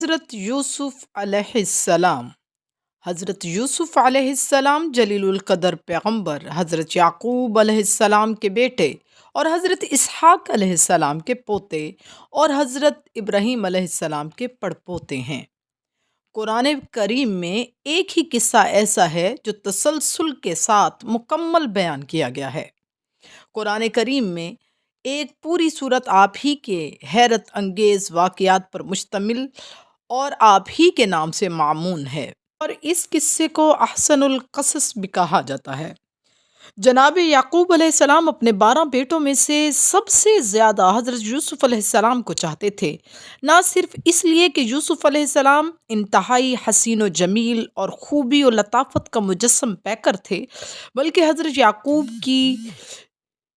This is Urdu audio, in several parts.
حضرت یوسف علیہ السلام حضرت یوسف علیہ السلام جلیل القدر پیغمبر، حضرت یعقوب علیہ السلام کے بیٹے اور حضرت اسحاق علیہ السلام کے پوتے اور حضرت ابراہیم علیہ السلام کے پڑپوتے ہیں۔ قرآن کریم میں ایک ہی قصہ ایسا ہے جو تسلسل کے ساتھ مکمل بیان کیا گیا ہے۔ قرآن کریم میں ایک پوری صورت آپ ہی کے حیرت انگیز واقعات پر مشتمل اور آپ ہی کے نام سے معمون ہے، اور اس قصے کو احسن القصص بھی کہا جاتا ہے۔ جناب یعقوب علیہ السلام اپنے 12 بیٹوں میں سے سب سے زیادہ حضرت یوسف علیہ السلام کو چاہتے تھے، نہ صرف اس لیے کہ یوسف علیہ السلام انتہائی حسین و جمیل اور خوبی و لطافت کا مجسم پیکر تھے، بلکہ حضرت یعقوب کی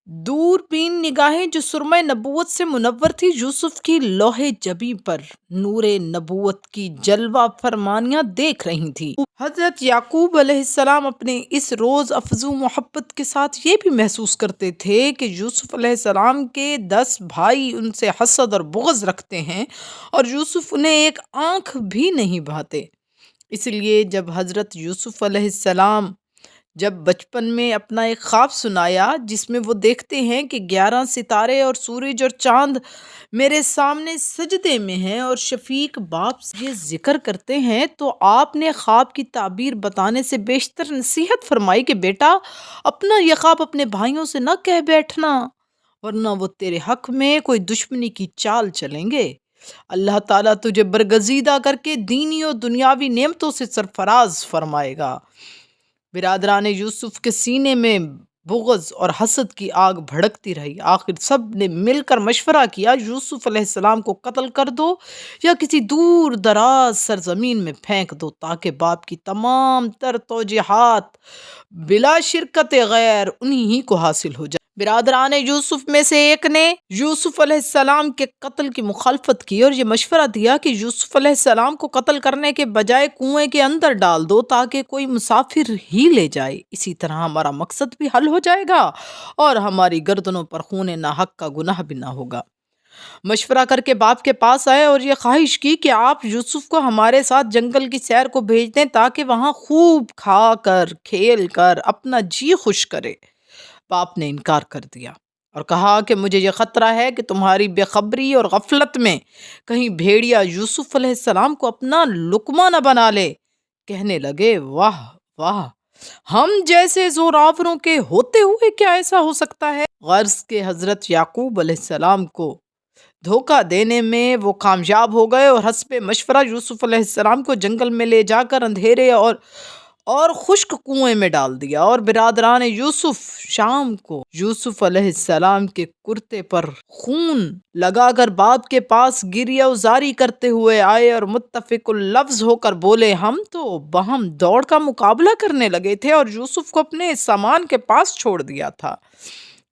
دوربین نگاہیں جو سرمہ نبوت سے منور تھی، یوسف کی لوح جبیں پر نور نبوت کی جلوہ فرمانیاں دیکھ رہی تھی۔ حضرت یعقوب علیہ السلام اپنے اس روز افزوں محبت کے ساتھ یہ بھی محسوس کرتے تھے کہ یوسف علیہ السلام کے 10 بھائی ان سے حسد اور بغض رکھتے ہیں، اور یوسف انہیں ایک آنکھ بھی نہیں بھاتے۔ اس لیے جب حضرت یوسف علیہ السلام جب بچپن میں اپنا ایک خواب سنایا جس میں وہ دیکھتے ہیں کہ 11 ستارے اور سورج اور چاند میرے سامنے سجدے میں ہیں اور شفیق باپ سے یہ ذکر کرتے ہیں، تو آپ نے خواب کی تعبیر بتانے سے بیشتر نصیحت فرمائی کہ بیٹا، اپنا یہ خواب اپنے بھائیوں سے نہ کہہ بیٹھنا، ورنہ وہ تیرے حق میں کوئی دشمنی کی چال چلیں گے۔ اللہ تعالیٰ تجھے برگزیدہ کر کے دینی و دنیاوی نعمتوں سے سرفراز فرمائے گا۔ برادران یوسف کے سینے میں بغض اور حسد کی آگ بھڑکتی رہی۔ آخر سب نے مل کر مشورہ کیا، یوسف علیہ السلام کو قتل کر دو یا کسی دور دراز سرزمین میں پھینک دو، تاکہ باپ کی تمام تر توجیہات بلا شرکت غیر انہی ہی کو حاصل ہو جائے۔ برادران یوسف میں سے ایک نے یوسف علیہ السلام کے قتل کی مخالفت کی اور یہ مشورہ دیا کہ یوسف علیہ السلام کو قتل کرنے کے بجائے کنویں کے اندر ڈال دو، تاکہ کوئی مسافر ہی لے جائے۔ اسی طرح ہمارا مقصد بھی حل ہو جائے گا اور ہماری گردنوں پر خون ناحق کا گناہ بھی نہ ہوگا۔ مشورہ کر کے باپ کے پاس آئے اور یہ خواہش کی کہ آپ یوسف کو ہمارے ساتھ جنگل کی سیر کو بھیج دیں، تاکہ وہاں خوب کھا کر کھیل کر اپنا جی خوش کرے۔ باپ نے انکار کر دیا اور کہا کہ مجھے یہ خطرہ ہے کہ تمہاری بے خبری اور غفلت میں کہیں بھیڑیا یوسف علیہ السلام کو اپنا لقمہ نہ بنا لے۔ کہنے لگے، واہ واہ، ہم جیسے زوراوروں کے ہوتے ہوئے کیا ایسا ہو سکتا ہے؟ غرض کہ حضرت یعقوب علیہ السلام کو دھوکہ دینے میں وہ کامیاب ہو گئے اور حسب مشورہ یوسف علیہ السلام کو جنگل میں لے جا کر اندھیرے اور خشک کنویں میں ڈال دیا، اور برادران یوسف شام کو یوسف علیہ السلام کے کرتے پر خون لگا کر باپ کے پاس گریہ وزاری کرتے ہوئے آئے اور متفق اللفظ ہو کر بولے، ہم تو باہم دوڑ کا مقابلہ کرنے لگے تھے اور یوسف کو اپنے سامان کے پاس چھوڑ دیا تھا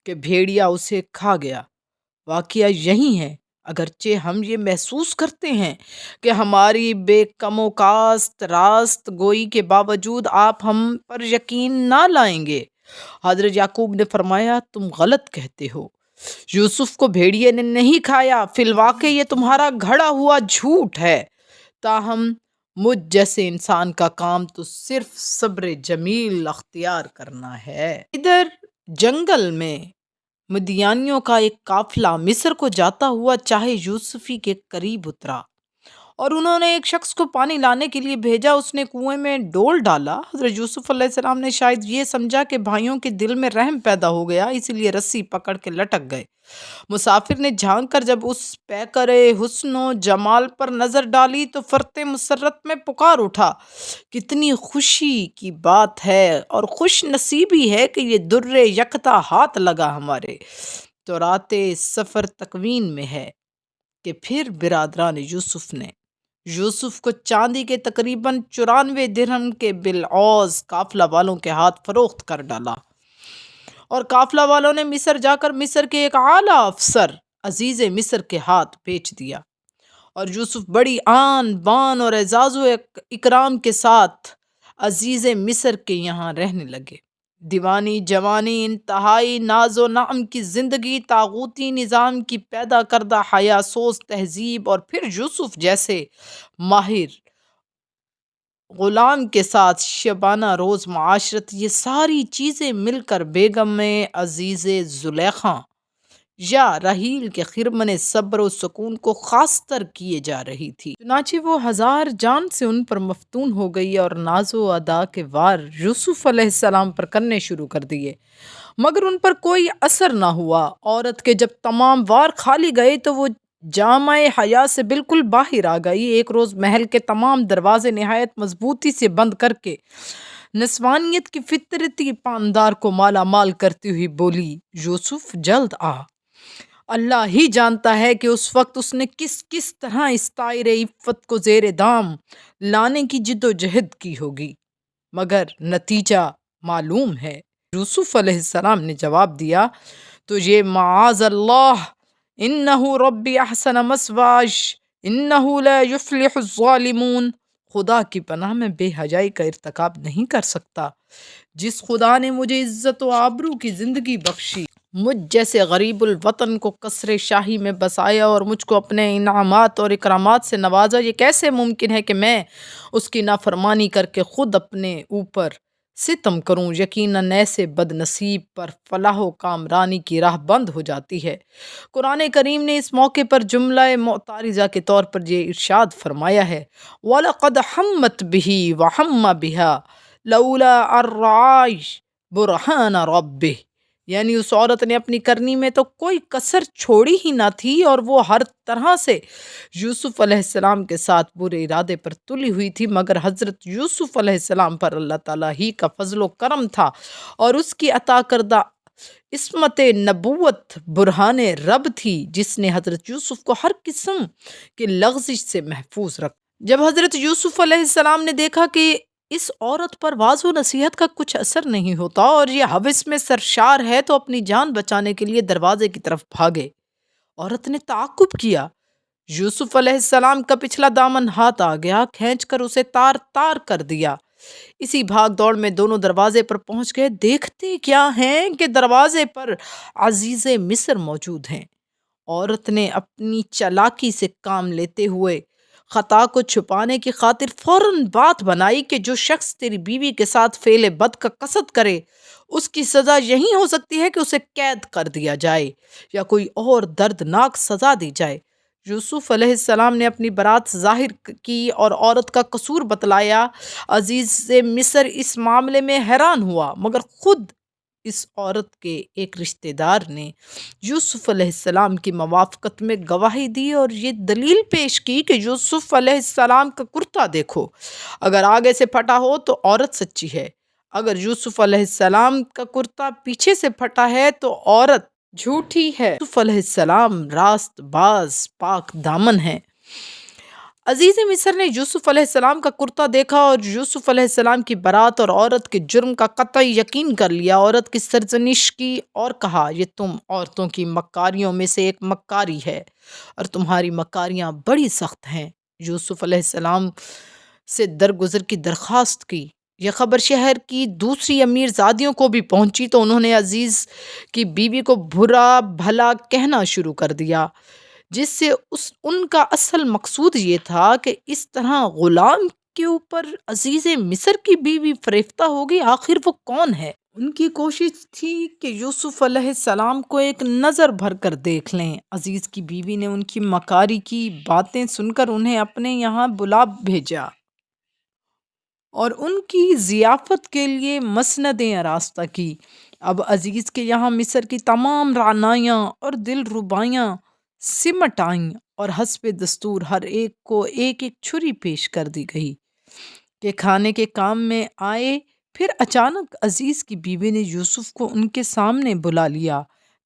کہ بھیڑیا اسے کھا گیا۔ واقعہ یہی ہے، اگرچہ ہم یہ محسوس کرتے ہیں کہ ہماری بے کم و کاست راست گوئی کے باوجود آپ ہم پر یقین نہ لائیں گے۔ حضرت یعقوب نے فرمایا، تم غلط کہتے ہو، یوسف کو بھیڑیے نے نہیں کھایا، فی الواقع یہ تمہارا گھڑا ہوا جھوٹ ہے۔ تاہم مجھ جیسے انسان کا کام تو صرف صبر جمیل اختیار کرنا ہے۔ ادھر جنگل میں مدیانیوں کا ایک قافلہ مصر کو جاتا ہوا چاہے یوسفی کے قریب اترا اور انہوں نے ایک شخص کو پانی لانے کے لیے بھیجا۔ اس نے کنویں میں ڈول ڈالا۔ حضرت یوسف علیہ السلام نے شاید یہ سمجھا کہ بھائیوں کے دل میں رحم پیدا ہو گیا، اس لیے رسی پکڑ کے لٹک گئے۔ مسافر نے جھانک کر جب اس پیکر حسن و جمال پر نظر ڈالی تو فرط مسرت میں پکار اٹھا، کتنی خوشی کی بات ہے اور خوش نصیبی ہے کہ یہ در یکتا ہاتھ لگا ہمارے۔ تو رات سفر تکوین میں ہے کہ پھر برادران یوسف نے یوسف کو چاندی کے تقریباً 94 درہم کے بالعوض قافلہ والوں کے ہاتھ فروخت کر ڈالا، اور قافلہ والوں نے مصر جا کر مصر کے ایک اعلیٰ افسر عزیز مصر کے ہاتھ بیچ دیا، اور یوسف بڑی آن بان اور اعزاز و اکرام کے ساتھ عزیز مصر کے یہاں رہنے لگے۔ دیوانی جوانی انتہائی ناز و نعم کی زندگی، طاغوتی نظام کی پیدا کردہ حیا سوز تہذیب، اور پھر یوسف جیسے ماہر غلام کے ساتھ شبانہ روز معاشرت، یہ ساری چیزیں مل کر بیگم عزیز زلیخا یا رحیل کے خرمن صبر و سکون کو خاص تر کیے جا رہی تھی۔ چنانچہ وہ ہزار جان سے ان پر مفتون ہو گئی اور ناز و ادا کے وار یوسف علیہ السلام پر کرنے شروع کر دیے، مگر ان پر کوئی اثر نہ ہوا۔ عورت کے جب تمام وار کھالی گئے تو وہ جامع حیا سے بالکل باہر آ گئی۔ ایک روز محل کے تمام دروازے نہایت مضبوطی سے بند کر کے نسوانیت کی فطرتی پاندار کو مالا مال کرتی ہوئی بولی، یوسف جلد آ۔ اللہ ہی جانتا ہے کہ اس وقت اس نے کس طرح اس طائر عفت کو زیر دام لانے کی جد و جہد کی ہوگی، مگر نتیجہ معلوم ہے۔ یوسف علیہ السلام نے جواب دیا، تو یہ معاذ اللہ، انہو ربی احسن مسواج انہو لا یفلح الظالمون، خدا کی پناہ میں بے حیائی کا ارتکاب نہیں کر سکتا۔ جس خدا نے مجھے عزت و آبرو کی زندگی بخشی، مجھ جیسے غریب الوطن کو قصر شاہی میں بسایا اور مجھ کو اپنے انعامات اور اکرامات سے نوازا، یہ کیسے ممکن ہے کہ میں اس کی نافرمانی کر کے خود اپنے اوپر ستم کروں؟ یقیناً ایسے بد نصیب پر فلاح و کامرانی کی راہ بند ہو جاتی ہے۔ قرآن کریم نے اس موقع پر جملہ معترضہ کے طور پر یہ ارشاد فرمایا ہے، وَلَقَدْ حَمَّتْ بِهِ وَحَمَّ بِهَا لَوْلَا أَن رَّأَىٰ بُرْهَانَ رَبِّهِ، یعنی اس عورت نے اپنی کرنی میں تو کوئی کسر چھوڑی ہی نہ تھی، اور وہ ہر طرح سے یوسف علیہ السلام کے ساتھ برے ارادے پر تلی ہوئی تھی، مگر حضرت یوسف علیہ السلام پر اللہ تعالیٰ ہی کا فضل و کرم تھا اور اس کی عطا کردہ عصمت نبوت برہان رب تھی، جس نے حضرت یوسف کو ہر قسم کے لغزش سے محفوظ رکھا۔ جب حضرت یوسف علیہ السلام نے دیکھا کہ اس عورت پر واعظ و نصیحت کا کچھ اثر نہیں ہوتا اور یہ ہوس میں سرشار ہے، تو اپنی جان بچانے کے لیے دروازے کی طرف بھاگے۔ عورت نے تعاقب کیا، یوسف علیہ السلام کا پچھلا دامن ہاتھ آ گیا، کھینچ کر اسے تار تار کر دیا۔ اسی بھاگ دوڑ میں دونوں دروازے پر پہنچ گئے۔ دیکھتے کیا ہیں کہ دروازے پر عزیز مصر موجود ہیں۔ عورت نے اپنی چالاکی سے کام لیتے ہوئے خطا کو چھپانے کی خاطر فوراً بات بنائی کہ جو شخص تیری بیوی کے ساتھ فعل بد کا قصد کرے، اس کی سزا یہی ہو سکتی ہے کہ اسے قید کر دیا جائے یا کوئی اور دردناک سزا دی جائے۔ یوسف علیہ السلام نے اپنی برات ظاہر کی اور عورت کا قصور بتلایا۔ عزیز مصر اس معاملے میں حیران ہوا، مگر خود اس عورت کے ایک رشتہ دار نے یوسف علیہ السلام کی موافقت میں گواہی دی اور یہ دلیل پیش کی کہ یوسف علیہ السلام کا کرتا دیکھو، اگر آگے سے پھٹا ہو تو عورت سچی ہے، اگر یوسف علیہ السلام کا کرتا پیچھے سے پھٹا ہے تو عورت جھوٹی ہے۔ یوسف علیہ السلام راست باز پاک دامن ہے۔ عزیز مصر نے یوسف علیہ السلام کا کرتا دیکھا اور یوسف علیہ السلام کی برات اور عورت کے جرم کا قطعی یقین کر لیا۔ عورت کی سرزنش کی اور کہا، یہ تم عورتوں کی مکاریوں میں سے ایک مکاری ہے اور تمہاری مکاریاں بڑی سخت ہیں۔ یوسف علیہ السلام سے درگزر کی درخواست کی۔ یہ خبر شہر کی دوسری امیر زادیوں کو بھی پہنچی تو انہوں نے عزیز کی بیوی کو برا بھلا کہنا شروع کر دیا، جس سے ان کا اصل مقصود یہ تھا کہ اس طرح غلام کے اوپر عزیز مصر کی بیوی فریفتہ ہوگی، آخر وہ کون ہے؟ ان کی کوشش تھی کہ یوسف علیہ السلام کو ایک نظر بھر کر دیکھ لیں۔ عزیز کی بیوی نے ان کی مکاری کی باتیں سن کر انہیں اپنے یہاں بلا بھیجا اور ان کی ضیافت کے لیے مسندیں آراستہ کی۔ اب عزیز کے یہاں مصر کی تمام رعنائیاں اور دل ربائیاں سمٹ آئیں اور حسب دستور ہر ایک کو ایک ایک چھری پیش کر دی گئی کہ کھانے کے کام میں آئے۔ پھر اچانک عزیز کی بیوی نے یوسف کو ان کے سامنے بلا لیا۔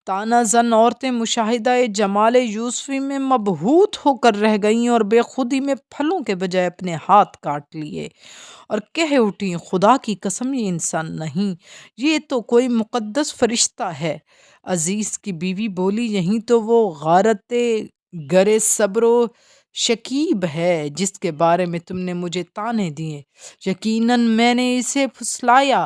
تانا زن عورتیں مشاہدہ جمال یوسفی میں مبہوت ہو کر رہ گئیں اور بے خودی میں پھلوں کے بجائے اپنے ہاتھ کاٹ لیے اور کہہ اٹھیں، خدا کی قسم یہ انسان نہیں، یہ تو کوئی مقدس فرشتہ ہے۔ عزیز کی بیوی بولی، یہیں تو وہ غارت گر صبر و شکیب ہے جس کے بارے میں تم نے مجھے تانے دیے، یقیناً میں نے اسے پھسلایا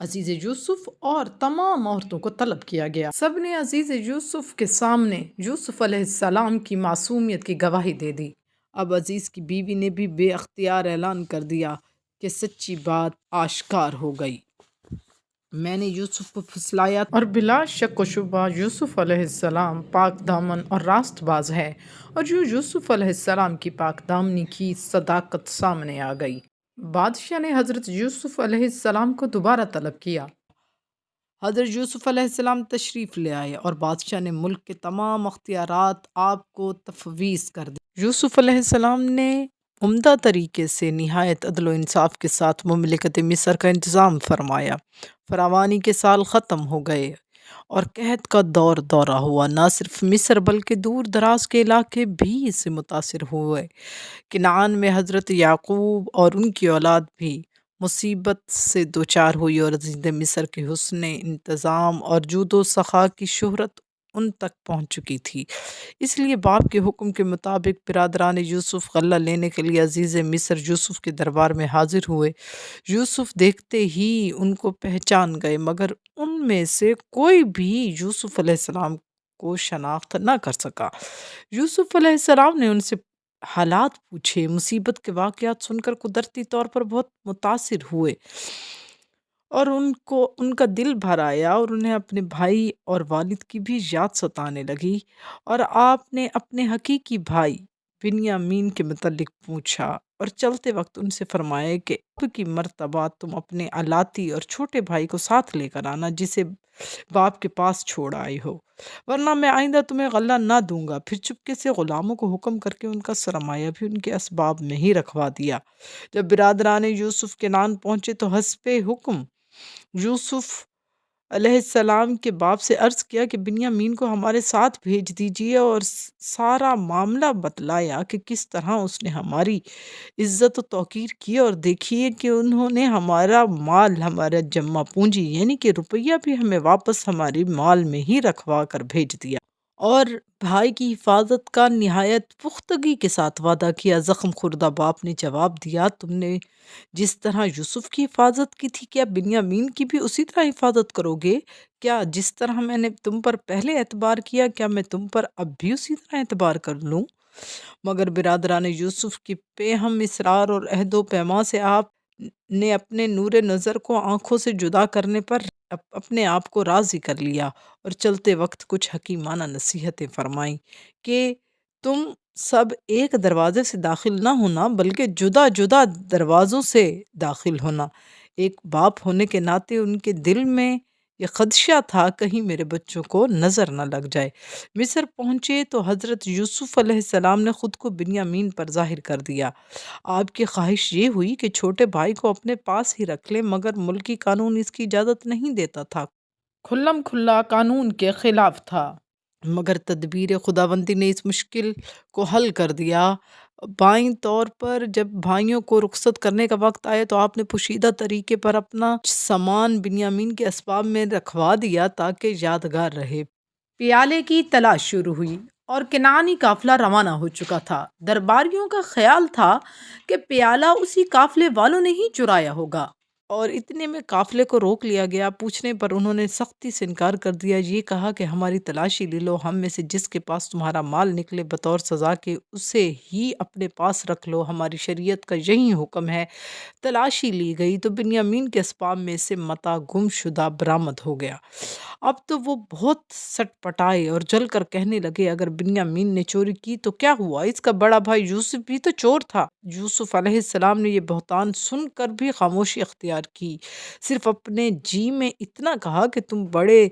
عزیز یوسف اور تمام عورتوں کو طلب کیا گیا۔ سب نے عزیز یوسف کے سامنے یوسف علیہ السلام کی معصومیت کی گواہی دے دی۔ اب عزیز کی بیوی نے بھی بے اختیار اعلان کر دیا کہ سچی بات آشکار ہو گئی، میں نے یوسف کو پھسلایا اور بلا شک و شبہ یوسف علیہ السلام پاک دامن اور راست باز ہے۔ اور جو یوسف علیہ السلام کی پاک دامنی کی صداقت سامنے آ گئی۔ بادشاہ نے حضرت یوسف علیہ السلام کو دوبارہ طلب کیا۔ حضرت یوسف علیہ السلام تشریف لے آئے اور بادشاہ نے ملک کے تمام اختیارات آپ کو تفویض کر دی۔ یوسف علیہ السلام نے عمدہ طریقے سے نہایت عدل و انصاف کے ساتھ مملکت مصر کا انتظام فرمایا۔ فراوانی کے سال ختم ہو گئے اور قحط کا دورہ ہوا۔ نہ صرف مصر بلکہ دور دراز کے علاقے بھی اس سے متاثر ہوئے۔ کنعان میں حضرت یعقوب اور ان کی اولاد بھی مصیبت سے دوچار ہوئی اور عزیز مصر کے حسن انتظام اور جود و سخا کی شہرت ان تک پہنچ چکی تھی۔ اس لیے باپ کے حکم کے مطابق برادران یوسف غلہ لینے کے لیے عزیز مصر یوسف کے دربار میں حاضر ہوئے۔ یوسف دیکھتے ہی ان کو پہچان گئے، مگر ان میں سے کوئی بھی یوسف علیہ السلام کو شناخت نہ کر سکا۔ یوسف علیہ السلام نے ان سے حالات پوچھے، مصیبت کے واقعات سن کر قدرتی طور پر بہت متاثر ہوئے اور ان کا دل بھر آیا اور انہیں اپنے بھائی اور والد کی بھی یاد ستانے لگی، اور آپ نے اپنے حقیقی بھائی بنیامین کے متعلق پوچھا اور چلتے وقت ان سے فرمایا کہ اب کی مرتبہ تم اپنے الاتی اور چھوٹے بھائی کو ساتھ لے کر آنا جسے باپ کے پاس چھوڑ آئی ہو، ورنہ میں آئندہ تمہیں غلہ نہ دوں گا۔ پھر چپکے سے غلاموں کو حکم کر کے ان کا سرمایہ بھی ان کے اسباب میں ہی رکھوا دیا۔ جب برادران یوسف کنعان پہنچے تو حسب حکم یوسف علیہ السلام کے باپ سے عرض کیا کہ بنیامین کو ہمارے ساتھ بھیج دیجیے، اور سارا معاملہ بتلایا کہ کس طرح اس نے ہماری عزت و توقیر کی، اور دیکھیے کہ انہوں نے ہمارا مال، ہمارا جمع پونجی یعنی کہ روپیہ بھی ہمیں واپس ہماری مال میں ہی رکھوا کر بھیج دیا، اور بھائی کی حفاظت کا نہایت پختگی کے ساتھ وعدہ کیا۔ زخم خوردہ باپ نے جواب دیا، تم نے جس طرح یوسف کی حفاظت کی تھی کیا بنیامین کی بھی اسی طرح حفاظت کرو گے؟ کیا جس طرح میں نے تم پر پہلے اعتبار کیا، کیا میں تم پر اب بھی اسی طرح اعتبار کر لوں؟ مگر برادران یوسف کی بے ہم اصرار اور عہد و پیما سے آپ نے اپنے نور نظر کو آنکھوں سے جدا کرنے پر اپنے آپ کو راضی کر لیا اور چلتے وقت کچھ حکیمانہ نصیحتیں فرمائیں کہ تم سب ایک دروازے سے داخل نہ ہونا بلکہ جدا جدا دروازوں سے داخل ہونا۔ ایک باپ ہونے کے ناطے ان کے دل میں یہ خدشہ تھا کہیں میرے بچوں کو نظر نہ لگ جائے۔ مصر پہنچے تو حضرت یوسف علیہ السلام نے خود کو بنیامین پر ظاہر کر دیا۔ آپ کی خواہش یہ ہوئی کہ چھوٹے بھائی کو اپنے پاس ہی رکھ لیں، مگر ملکی قانون اس کی اجازت نہیں دیتا تھا، کھلم کھلا قانون کے خلاف تھا، مگر تدبیر خداوندی نے اس مشکل کو حل کر دیا۔ بائیں طور پر جب بھائیوں کو رخصت کرنے کا وقت آیا تو آپ نے پوشیدہ طریقے پر اپنا سامان بنیامین کے اسباب میں رکھوا دیا تاکہ یادگار رہے۔ پیالے کی تلاش شروع ہوئی اور کنعانی قافلہ روانہ ہو چکا تھا۔ درباریوں کا خیال تھا کہ پیالہ اسی قافلے والوں نے ہی چرایا ہوگا، اور اتنے میں قافلے کو روک لیا گیا۔ پوچھنے پر انہوں نے سختی سے انکار کر دیا، یہ کہا کہ ہماری تلاشی لے لو، ہم میں سے جس کے پاس تمہارا مال نکلے بطور سزا کے اسے ہی اپنے پاس رکھ لو، ہماری شریعت کا یہی حکم ہے۔ تلاشی لی گئی تو بنیامین کے اسباب میں سے متاع گم شدہ برآمد ہو گیا۔ اب تو وہ بہت سٹ پٹائے اور جل کر کہنے لگے، اگر بنیامین نے چوری کی تو کیا ہوا، اس کا بڑا بھائی یوسف بھی تو چور تھا۔ یوسف علیہ السلام نے یہ بہتان سن کر بھی خاموشی اختیار کی، صرف اپنے جی میں اتنا کہا کہ تم بڑے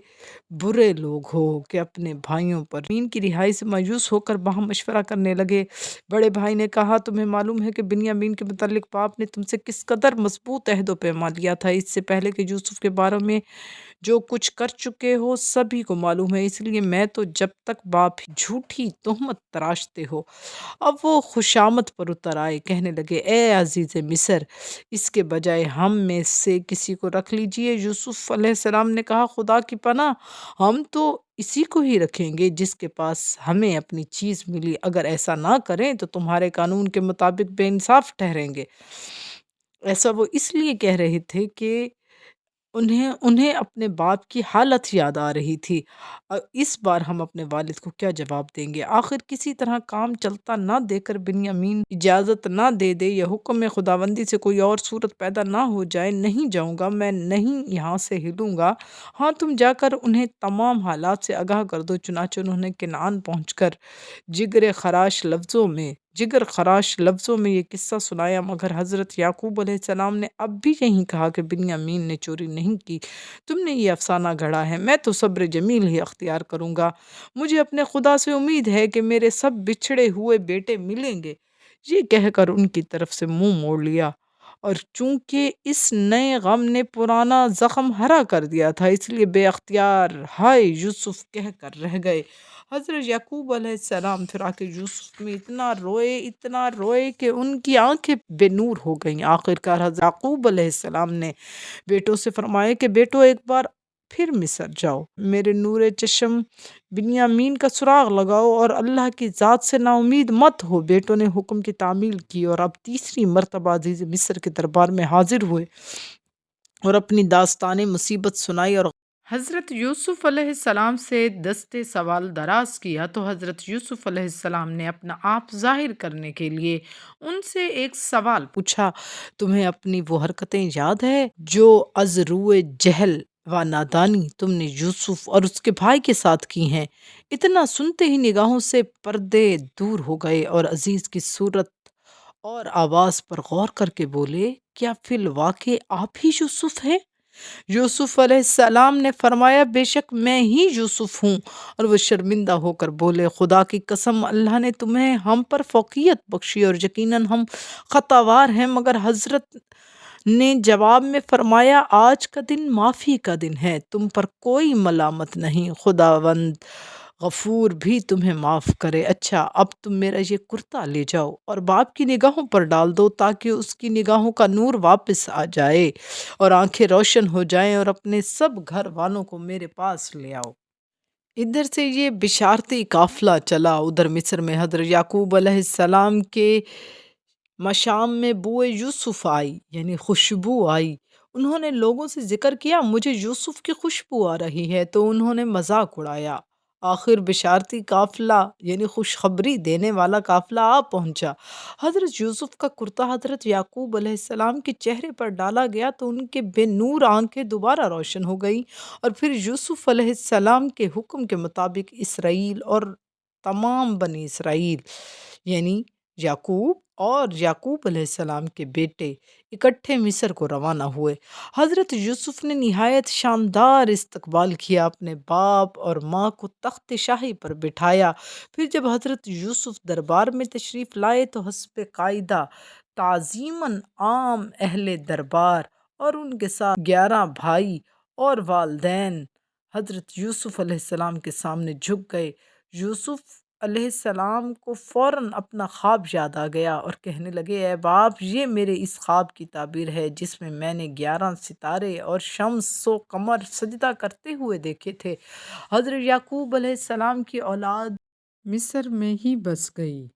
برے لوگ ہو کہ اپنے بھائیوں پر بنیامین کی رہائی سے مایوس ہو کر باہم مشورہ کرنے لگے۔ بڑے بھائی نے کہا، تمہیں معلوم ہے کہ بنیامین کے متعلق باپ نے تم سے کس قدر مضبوط عہد و پیمان لیا تھا، اس سے پہلے کہ یوسف کے بارے میں جو کچھ کر چکے ہو سبھی کو معلوم ہے، اس لیے میں تو جب تک باپ جھوٹی تہمت تراشتے ہو۔ اب وہ خوشامد پر اتر آئے، کہنے لگے، اے عزیز مصر، اس کے بجائے ہم میں سے کسی کو رکھ لیجئے۔ یوسف علیہ السلام نے کہا، خدا کی پناہ، ہم تو اسی کو ہی رکھیں گے جس کے پاس ہمیں اپنی چیز ملی، اگر ایسا نہ کریں تو تمہارے قانون کے مطابق بے انصاف ٹھہریں گے۔ ایسا وہ اس لیے کہہ رہے تھے کہ انہیں انہیں اپنے باپ کی حالت یاد آ رہی تھی۔ اس بار ہم اپنے والد کو کیا جواب دیں گے؟ آخر کسی طرح کام چلتا نہ دے کر بنیامین اجازت نہ دے دے یا حکم میں خداوندی سے کوئی اور صورت پیدا نہ ہو جائے، نہیں جاؤں گا، میں نہیں یہاں سے ہلوں گا۔ ہاں تم جا کر انہیں تمام حالات سے آگاہ کر دو۔ چنانچہ انہوں نے کنعان پہنچ کر جگر خراش لفظوں میں یہ قصہ سنایا، مگر حضرت یعقوب علیہ السلام نے اب بھی یہی کہا کہ بنیامین نے چوری نہیں کی، تم نے یہ افسانہ گھڑا ہے، میں تو صبر جمیل ہی اختیار کروں گا، مجھے اپنے خدا سے امید ہے کہ میرے سب بچھڑے ہوئے بیٹے ملیں گے۔ یہ کہہ کر ان کی طرف سے منہ موڑ لیا، اور چونکہ اس نئے غم نے پرانا زخم ہرا کر دیا تھا، اس لیے بے اختیار ہائے یوسف کہہ کر رہ گئے۔ حضرت یعقوب علیہ السلام پھر آ کے یوسف میں اتنا روئے کہ ان کی آنکھیں بے نور ہو گئیں۔ آخرکار حضرت یعقوب علیہ السلام نے بیٹوں سے فرمایا کہ بیٹو ایک بار پھر مصر جاؤ، میرے نور چشم بنیامین کا سراغ لگاؤ اور اللہ کی ذات سے نا امید مت ہو۔ بیٹوں نے حکم کی تعمیل کی اور اب تیسری مرتبہ عزیز مصر کے دربار میں حاضر ہوئے اور اپنی داستان مصیبت سنائی اور حضرت یوسف علیہ السلام سے دستے سوال دراز کیا، تو حضرت یوسف علیہ السلام نے اپنا آپ ظاہر کرنے کے لیے ان سے ایک سوال پوچھا، تمہیں اپنی وہ حرکتیں یاد ہے جو از روئے جہل و نادانی تم نے یوسف اور اس کے بھائی کے ساتھ کی ہیں؟ اتنا سنتے ہی نگاہوں سے پردے دور ہو گئے اور عزیز کی صورت اور آواز پر غور کر کے بولے، کیا فی الواقع آپ ہی یوسف ہیں؟ یوسف علیہ السلام نے فرمایا، بے شک میں ہی یوسف ہوں، اور وہ شرمندہ ہو کر بولے، خدا کی قسم اللہ نے تمہیں ہم پر فوقیت بخشی اور یقیناً ہم خطاوار ہیں۔ مگر حضرت نے جواب میں فرمایا، آج کا دن معافی کا دن ہے، تم پر کوئی ملامت نہیں، خداوند غفور بھی تمہیں معاف کرے۔ اچھا اب تم میرا یہ کرتا لے جاؤ اور باپ کی نگاہوں پر ڈال دو تاکہ اس کی نگاہوں کا نور واپس آ جائے اور آنکھیں روشن ہو جائیں، اور اپنے سب گھر والوں کو میرے پاس لے آؤ۔ ادھر سے یہ بشارتی قافلہ چلا، ادھر مصر میں حضرت یعقوب علیہ السلام کے مشام میں بوئے یوسف آئی، یعنی خوشبو آئی۔ انہوں نے لوگوں سے ذکر کیا، مجھے یوسف کی خوشبو آ رہی ہے، تو انہوں نے مذاق اڑایا۔ آخر بشارتی قافلہ یعنی خوشخبری دینے والا قافلہ آ پہنچا۔ حضرت یوسف کا کرتا حضرت یعقوب علیہ السلام کے چہرے پر ڈالا گیا تو ان کے بے نور آنکھیں دوبارہ روشن ہو گئیں، اور پھر یوسف علیہ السلام کے حکم کے مطابق اسرائیل اور تمام بنی اسرائیل یعنی یعقوب اور یعقوب علیہ السلام کے بیٹے اکٹھے مصر کو روانہ ہوئے۔ حضرت یوسف نے نہایت شاندار استقبال کیا، اپنے باپ اور ماں کو تخت شاہی پر بٹھایا۔ پھر جب حضرت یوسف دربار میں تشریف لائے تو حسب قاعدہ تعظیماً عام اہل دربار اور ان کے ساتھ 11 بھائی اور والدین حضرت یوسف علیہ السلام کے سامنے جھک گئے۔ یوسف علیہ السلام کو فوراً اپنا خواب یاد آ گیا اور کہنے لگے، اے باپ، یہ میرے اس خواب کی تعبیر ہے جس میں میں نے 11 ستارے اور شمس و قمر سجدہ کرتے ہوئے دیکھے تھے۔ حضرت یعقوب علیہ السلام کی اولاد مصر میں ہی بس گئی۔